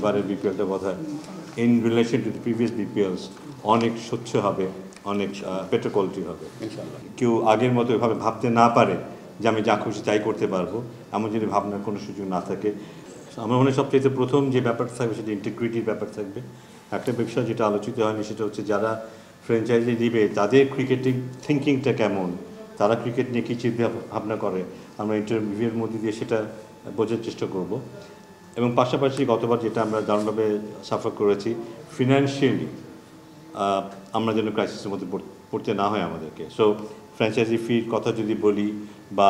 এবারের বিপিএলটা বোধহয় in relation to the previous BPLs অনেক স্বচ্ছ হবে, অনেক বেটার কোয়ালিটি হবে ইনশাআল্লাহ। কেউ আগের মতো এভাবে ভাবতে না পারে যে আমি যা খুশি তাই করতে পারবো, এমন যদি ভাবনার কোনো সুযোগ না থাকে। আমার মনে হয় সবচেয়ে প্রথম যে ব্যাপারটা থাকবে সেটা ইন্টিগ্রিটির ব্যাপার থাকবে। একটা বিষয় যেটা আলোচিত হয়নি সেটা হচ্ছে যারা ফ্র্যাঞ্চাইজি দিবে তাদের ক্রিকেটিং থিঙ্কিংটা কেমন, তারা ক্রিকেট নিয়ে কী চিন্তা ভাবনা করে, আমরা ইন্টারভিউয়ের মধ্যে দিয়ে সেটা বোঝার চেষ্টা করব। এবং পাশাপাশি গতবার যেটা আমরা দারুণভাবে সাফার করেছি, ফিনান্সিয়ালি আমরা যেন ক্রাইসিসের মধ্যে পড়তে না হয় আমাদেরকে। সো ফ্র্যাঞ্চাইজি ফির কথা যদি বলি বা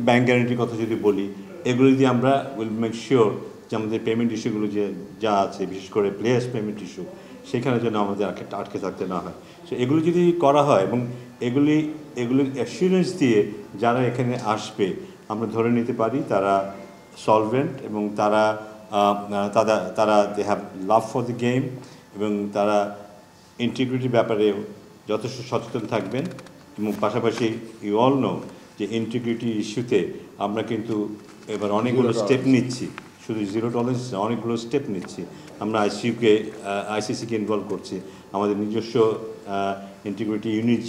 ব্যাংক গ্যারান্টির কথা যদি বলি, এগুলো যদি আমরা উইল মেক শিওর যে আমাদের পেমেন্ট ইস্যুগুলো যে যা আছে, বিশেষ করে প্লেয়ার্স পেমেন্ট ইস্যু, সেখানে যেন আমাদের আটকে থাকতে না হয়। সো এগুলো যদি করা হয় এবং এগুলি অ্যাসিওরেন্স দিয়ে যারা এখানে আসবে আমরা ধরে নিতে পারি তারা সলভেন্ট এবং তারা they have love for the game এবং তারা ইন্টিগ্রিটির ব্যাপারে যথেষ্ট সচেতন থাকবেন। এবং পাশাপাশি ইউ অল নো যে ইন্টিগ্রিটি ইস্যুতে আমরা কিন্তু এবার অনেকগুলো স্টেপ নিচ্ছি, শুধু জিরো টলারেন্স অনেকগুলো স্টেপ নিচ্ছি। আমরা আইসিসিকে ইনভলভ করছি, আমাদের নিজস্ব ইন্টিগ্রিটি ইউনিট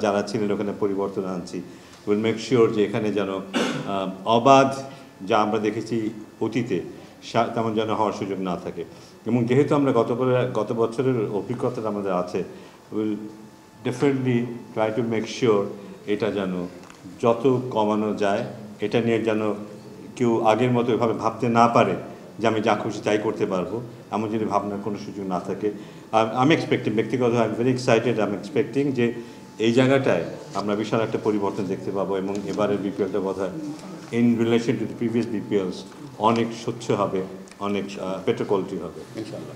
যারা ছিলেন ওখানে পরিবর্তন আনছি। উইল মেক শিওর যে এখানে যেন অবাধ যা আমরা দেখেছি অতীতে তেমন যেন হওয়ার সুযোগ না থাকে। এবং যেহেতু আমরা গত বছরের অভিজ্ঞতাটা আমাদের আছে, will definitely try to make sure এটা যেন যত কমানো যায়, এটা নিয়ে যেন কেউ আগের মতো এভাবে ভাবতে না পারে যে আমি যা খুশি তাই করতে পারবো, এমন যদি ভাবনার কোনো সুযোগ না থাকে। আমি এক্সপেক্টিং, ব্যক্তিগত I am very excited, I am expecting যে এই জায়গাটায় আমরা বিশাল একটা পরিবর্তন দেখতে পাবো এবং এবারের বিপিএলটা বোধহয় in relation to the previous BPLs অনেক স্বচ্ছ হবে, অনেক বেটার কোয়ালিটি হবে ইনশাআল্লাহ।